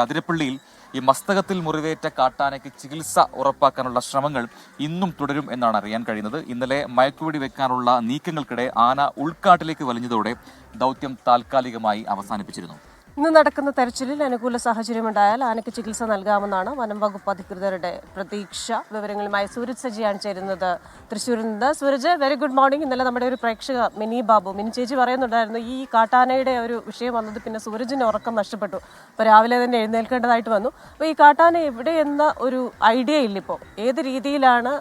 അതിരപ്പള്ളിയിൽ ഈ മസ്തകത്തിൽ മുറിവേറ്റ കാട്ടാനയ്ക്ക് ചികിത്സ ഉറപ്പാക്കാനുള്ള ശ്രമങ്ങൾ ഇന്നും തുടരും എന്നാണ് അറിയാൻ കഴിയുന്നത്. ഇന്നലെ മയക്കുവെടി വെക്കാനുള്ള നീക്കങ്ങൾക്കിടെ ആന ഉൾക്കാട്ടിലേക്ക് വലിഞ്ഞതോടെ ദൗത്യം താൽക്കാലികമായി അവസാനിപ്പിച്ചിരുന്നു. ഇന്ന് നടക്കുന്ന തെരച്ചിലിൽ അനുകൂല സാഹചര്യമുണ്ടായാൽ ആനയ്ക്ക് ചികിത്സ നൽകാമെന്നാണ് വനം വകുപ്പ് അധികൃതരുടെ പ്രതീക്ഷ. വിവരങ്ങളുമായി സൂരജ് സജിയാണ് ചേരുന്നത് തൃശ്ശൂരിൽ നിന്ന്. Sooraj, very good morning. ഇന്നലെ നമ്മുടെ ഒരു പ്രേക്ഷക മിനി ചേച്ചി പറയുന്നുണ്ടായിരുന്നു ഈ കാട്ടാനയുടെ ഒരു വിഷയം വന്നത് പിന്നെ സൂരജിന് ഉറക്കം നഷ്ടപ്പെട്ടു. അപ്പോൾ രാവിലെ തന്നെ എഴുന്നേൽക്കേണ്ടതായിട്ട് വന്നു. അപ്പോൾ ഈ കാട്ടാന എവിടെയെന്ന ഒരു ഐഡിയ ഇല്ല. ഇപ്പോൾ ഏത് രീതിയിലാണ്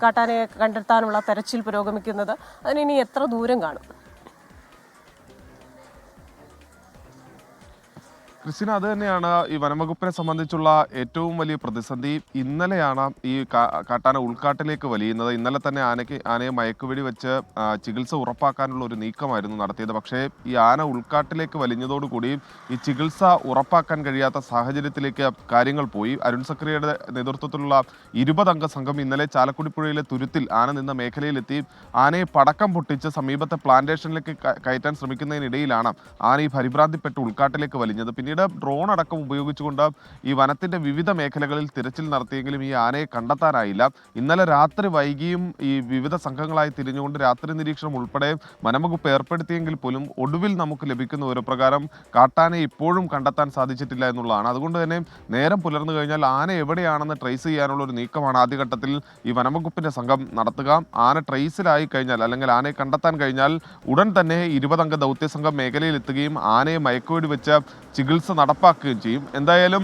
കാട്ടാനയെ കണ്ടെത്താനുള്ള തെരച്ചിൽ പുരോഗമിക്കുന്നത്? അതിനി എത്ര ദൂരം കാണും? ക്രിസ്റ്റിന, അത് തന്നെയാണ് ഈ വനംവകുപ്പിനെ സംബന്ധിച്ചുള്ള ഏറ്റവും വലിയ പ്രതിസന്ധി. ഇന്നലെയാണ് ഈ കാട്ടാന ഉൾക്കാട്ടിലേക്ക് വലിയുന്നത്. ഇന്നലെ തന്നെ ആനയെ മയക്കുവെടി വെച്ച് ചികിത്സ ഉറപ്പാക്കാനുള്ള ഒരു നീക്കമായിരുന്നു നടത്തിയത്. പക്ഷേ ഈ ആന ഉൾക്കാട്ടിലേക്ക് വലിഞ്ഞതോടുകൂടി ഈ ചികിത്സ ഉറപ്പാക്കാൻ കഴിയാത്ത സാഹചര്യത്തിലേക്ക് കാര്യങ്ങൾ പോയി. അരുൺ സക്രിയയുടെ നേതൃത്വത്തിലുള്ള 20-അംഗ സംഘം ഇന്നലെ ചാലക്കുടിപ്പുഴയിലെ തുരുത്തിൽ ആന നിന്ന മേഖലയിലെത്തി ആനയെ പടക്കം പൊട്ടിച്ച് സമീപത്തെ പ്ലാന്റേഷനിലേക്ക് കയറ്റാൻ ശ്രമിക്കുന്നതിനിടയിലാണ് ആന ഈ പരിഭ്രാന്തിപ്പെട്ട് ഉൾക്കാട്ടിലേക്ക് വലിഞ്ഞത്. പിന്നീട് ഡ്രോൺ അടക്കം ഉപയോഗിച്ചുകൊണ്ട് ഈ വനത്തിന്റെ വിവിധ മേഖലകളിൽ തിരച്ചിൽ നടത്തിയെങ്കിലും ഈ ആനയെ കണ്ടെത്താനായില്ല. ഇന്നലെ രാത്രി വൈകിയും ഈ വിവിധ സംഘങ്ങളായി തിരിഞ്ഞുകൊണ്ട് രാത്രി നിരീക്ഷണം ഉൾപ്പെടെ വനംവകുപ്പ് ഏർപ്പെടുത്തിയെങ്കിൽ പോലും ഒടുവിൽ നമുക്ക് ലഭിക്കുന്ന ഒരു പ്രകാരം കാട്ടാനയെ ഇപ്പോഴും കണ്ടെത്താൻ സാധിച്ചിട്ടില്ല എന്നുള്ളതാണ്. അതുകൊണ്ട് തന്നെ നേരം പുലർന്നു കഴിഞ്ഞാൽ ആന എവിടെയാണെന്ന് ട്രേസ് ചെയ്യാനുള്ള ഒരു നീക്കമാണ് ആദ്യഘട്ടത്തിൽ ഈ വനംവകുപ്പിന്റെ സംഘം നടത്തുക. ആന ട്രേസിലായി കഴിഞ്ഞാൽ അല്ലെങ്കിൽ ആനയെ കണ്ടെത്താൻ കഴിഞ്ഞാൽ ഉടൻ തന്നെ 20-അംഗ ദൗത്യസംഘം മേഖലയിൽ എത്തുകയും ആനയെ മയക്കുവെടി വെച്ച് ചികിത്സ നടപ്പാക്കുകയും ചെയ്യും. എന്തായാലും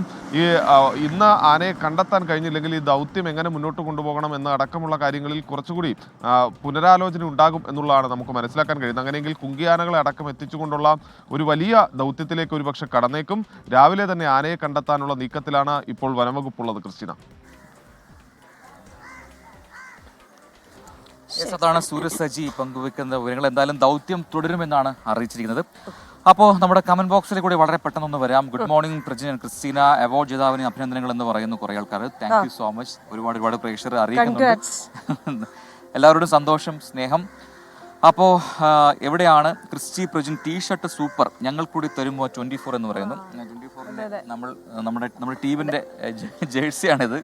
ഇന്ന് ആനയെ കണ്ടെത്താൻ കഴിഞ്ഞില്ലെങ്കിൽ ഈ ദൗത്യം എങ്ങനെ മുന്നോട്ട് കൊണ്ടുപോകണം എന്ന അടക്കമുള്ള കാര്യങ്ങളിൽ കുറച്ചുകൂടി പുനരാലോചന ഉണ്ടാകും എന്നുള്ളതാണ് നമുക്ക് മനസ്സിലാക്കാൻ കഴിയുന്നത്. അങ്ങനെയെങ്കിൽ കുങ്കിയാനകളെ അടക്കം എത്തിച്ചുകൊണ്ടുള്ള ഒരു വലിയ ദൗത്യത്തിലേക്ക് ഒരുപക്ഷെ കടന്നേക്കും. രാവിലെ തന്നെ ആനയെ കണ്ടെത്താനുള്ള നീക്കത്തിലാണ് ഇപ്പോൾ വനംവകുപ്പുള്ളത്. ക്രിസ്റ്റിന, അതാണ് സൂരജ് സജി പങ്കുവെക്കുന്ന വിവരങ്ങൾ. എന്തായാലും ദൗത്യം തുടരുമെന്നാണ് അറിയിച്ചിരിക്കുന്നത്. അപ്പോൾ നമ്മുടെ കമന്റ് ബോക്സിൽ കൂടി വളരെ പെട്ടെന്നൊന്ന് വരാം. Good morning Prajin Christina, award ജേതാവിന് അഭിനന്ദനങ്ങൾ എന്ന് പറയുന്നു കുറേ ആൾക്കാർ. Thank you so much. ഒരുപാട് പ്രേക്ഷകർ അറിയിക്കുന്നുണ്ട്. എല്ലാവരോടും സന്തോഷം, സ്നേഹം. അപ്പോൾ എവിടെയാണ് ക്രിസ്റ്റി പ്രജിൻ ടീഷർട്ട് സൂപ്പർ, ഞങ്ങൾ കൂടി തരുമോ 24 എന്ന് പറയുന്നു. 24 നമ്മുടെ ടീമിന്റെ ജേഴ്സിയാണിത്.